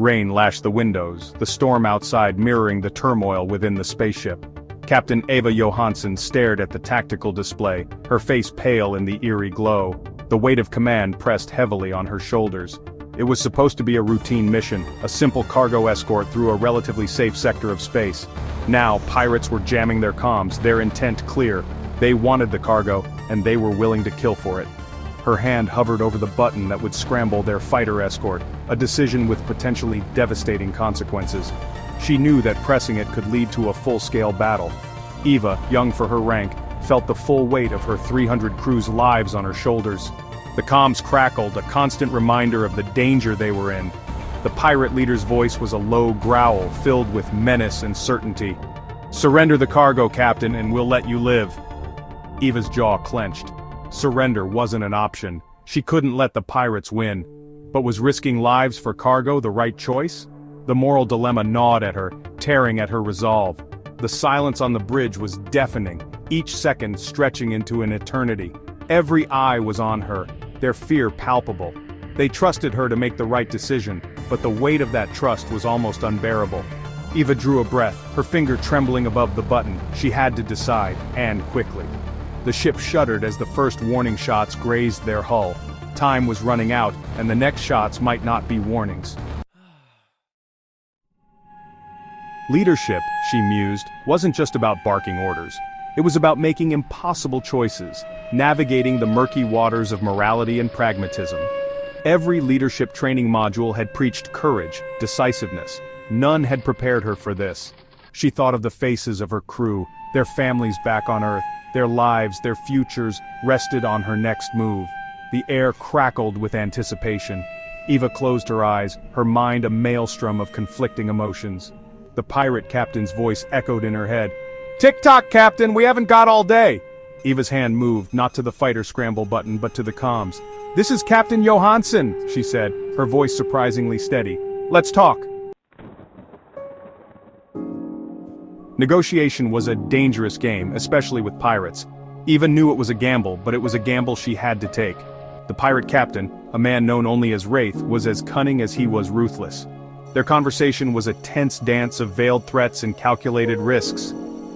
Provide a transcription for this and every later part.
Rain lashed the windows, the storm outside mirroring the turmoil within the spaceship. Captain Eva Johansson stared at the tactical display, her face pale in the eerie glow. The weight of command pressed heavily on her shoulders. It was supposed to be a routine mission, a simple cargo escort through a relatively safe sector of space. Now, pirates were jamming their comms, their intent clear. They wanted the cargo, and they were willing to kill for it. Her hand hovered over the button that would scramble their fighter escort, a decision with potentially devastating consequences. She knew that pressing it could lead to a full-scale battle. Eva, young for her rank, felt the full weight of her 300 crew's lives on her shoulders. The comms crackled, a constant reminder of the danger they were in. The pirate leader's voice was a low growl filled with menace and certainty. "Surrender the cargo, Captain, and we'll let you live." Eva's jaw clenched. Surrender wasn't an option. She couldn't let the pirates win. But was risking lives for cargo the right choice? The moral dilemma gnawed at her, tearing at her resolve. The silence on the bridge was deafening, each second stretching into an eternity. Every eye was on her, their fear palpable. They trusted her to make the right decision, but the weight of that trust was almost unbearable. Eva drew a breath, her finger trembling above the button. She had to decide, and quickly. The ship shuddered as the first warning shots grazed their hull. Time was running out, and the next shots might not be warnings. Leadership, she mused, wasn't just about barking orders. It was about making impossible choices, navigating the murky waters of morality and pragmatism. Every leadership training module had preached courage, decisiveness. None had prepared her for this. She thought of the faces of her crew, their families back on Earth, their lives, their futures, rested on her next move. The air crackled with anticipation. Eva closed her eyes, her mind a maelstrom of conflicting emotions. The pirate captain's voice echoed in her head. "Tick-tock, Captain, we haven't got all day!" Eva's hand moved, not to the fighter scramble button but to the comms. "This is Captain Johansson," she said, her voice surprisingly steady. "Let's talk." Negotiation was a dangerous game, especially with pirates. Eva knew it was a gamble, but it was a gamble she had to take. The pirate captain, a man known only as Wraith, was as cunning as he was ruthless. Their conversation was a tense dance of veiled threats and calculated risks.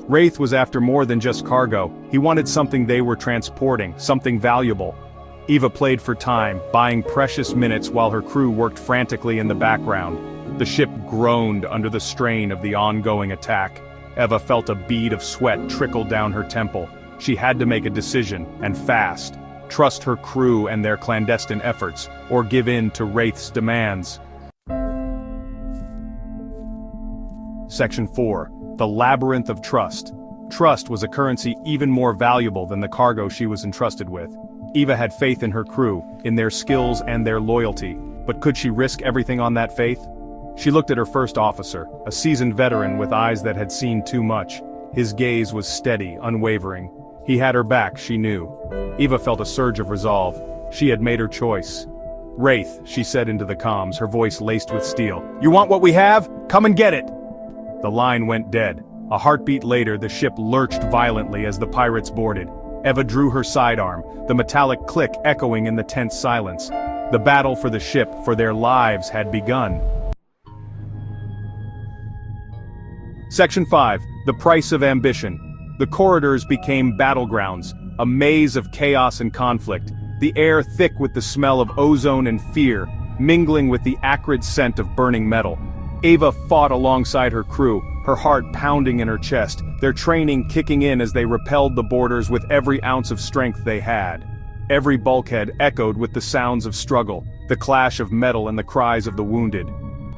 Wraith was after more than just cargo. He wanted something they were transporting, something valuable. Eva played for time, buying precious minutes while her crew worked frantically in the background. The ship groaned under the strain of the ongoing attack. Eva felt a bead of sweat trickle down her temple. She had to make a decision, and fast. Trust her crew and their clandestine efforts, or give in to Wraith's demands. Section 4. The Labyrinth of Trust. Trust was a currency even more valuable than the cargo she was entrusted with. Eva had faith in her crew, in their skills and their loyalty, but could she risk everything on that faith? She looked at her first officer, a seasoned veteran with eyes that had seen too much. His gaze was steady, unwavering. He had her back, she knew. Eva felt a surge of resolve. She had made her choice. "Wraith," she said into the comms, her voice laced with steel. "You want what we have? Come and get it!" The line went dead. A heartbeat later, the ship lurched violently as the pirates boarded. Eva drew her sidearm, the metallic click echoing in the tense silence. The battle for the ship, for their lives, had begun. Section 5. The Price of Ambition. The corridors became battlegrounds, a maze of chaos and conflict, the air thick with the smell of ozone and fear, mingling with the acrid scent of burning metal. Eva fought alongside her crew, her heart pounding in her chest, their training kicking in as they repelled the boarders with every ounce of strength they had. Every bulkhead echoed with the sounds of struggle, the clash of metal and the cries of the wounded.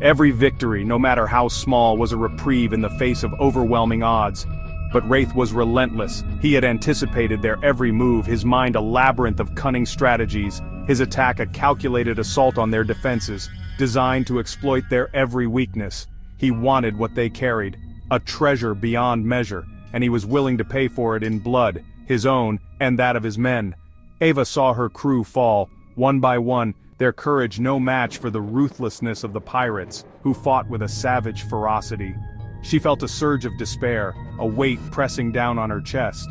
Every victory, no matter how small, was a reprieve in the face of overwhelming odds. But Wraith was relentless. He had anticipated their every move, his mind a labyrinth of cunning strategies, his attack a calculated assault on their defenses, designed to exploit their every weakness. He wanted what they carried, a treasure beyond measure, and he was willing to pay for it in blood, his own and that of his men. Eva saw her crew fall, one by one, their courage no match for the ruthlessness of the pirates, who fought with a savage ferocity. She felt a surge of despair, a weight pressing down on her chest.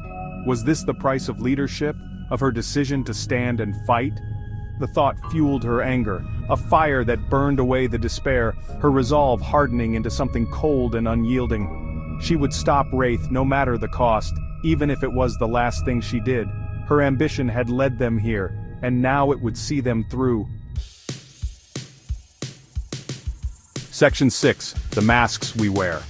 Was this the price of leadership, of her decision to stand and fight? The thought fueled her anger, a fire that burned away the despair, her resolve hardening into something cold and unyielding. She would stop Wraith no matter the cost, even if it was the last thing she did. Her ambition had led them here, and now it would see them through. Section 6. The Masks We Wear.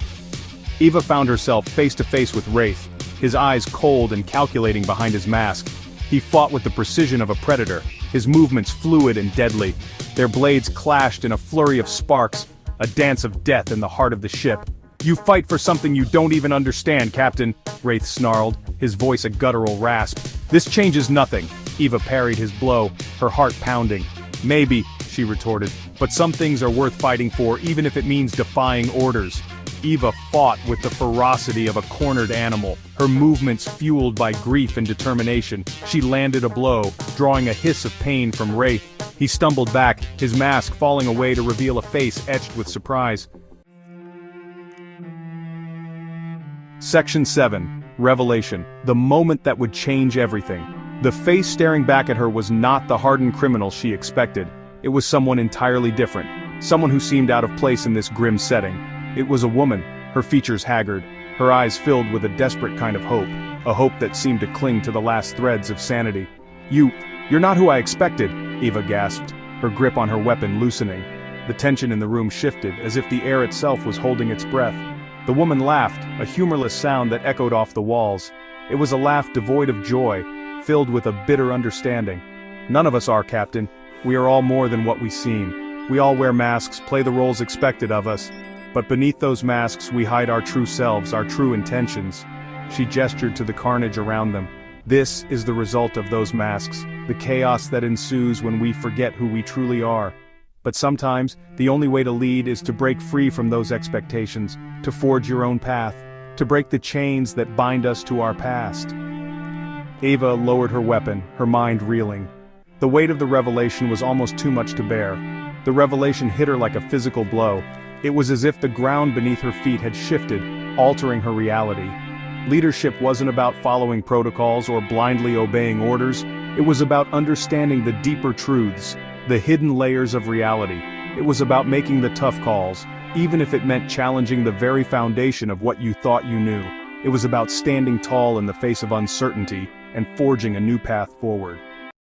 Eva found herself face to face with Wraith, his eyes cold and calculating behind his mask. He fought with the precision of a predator, his movements fluid and deadly. Their blades clashed in a flurry of sparks, a dance of death in the heart of the ship. "You fight for something you don't even understand, Captain," Wraith snarled, his voice a guttural rasp. "This changes nothing." Eva parried his blow, her heart pounding. "Maybe," she retorted, "but some things are worth fighting for even if it means defying orders." Eva fought with the ferocity of a cornered animal, her movements fueled by grief and determination. She landed a blow, drawing a hiss of pain from Wraith. He stumbled back, his mask falling away to reveal a face etched with surprise. Section 7. Revelation. The moment that would change everything. The face staring back at her was not the hardened criminal she expected. It was someone entirely different, someone who seemed out of place in this grim setting. It was a woman, her features haggard, her eyes filled with a desperate kind of hope, a hope that seemed to cling to the last threads of sanity. You're not who I expected," Eva gasped, her grip on her weapon loosening. The tension in the room shifted, as if the air itself was holding its breath. The woman laughed, a humorless sound that echoed off the walls. It was a laugh devoid of joy, filled with a bitter understanding. "None of us are, Captain. We are all more than what we seem. We all wear masks, play the roles expected of us. But beneath those masks we hide our true selves, our true intentions." She gestured to the carnage around them. "This is the result of those masks, the chaos that ensues when we forget who we truly are. But sometimes, the only way to lead is to break free from those expectations, to forge your own path, to break the chains that bind us to our past." Eva lowered her weapon, her mind reeling. The weight of the revelation was almost too much to bear. The revelation hit her like a physical blow. It was as if the ground beneath her feet had shifted, altering her reality. Leadership wasn't about following protocols or blindly obeying orders. It was about understanding the deeper truths, the hidden layers of reality. It was about making the tough calls, even if it meant challenging the very foundation of what you thought you knew. It was about standing tall in the face of uncertainty and forging a new path forward.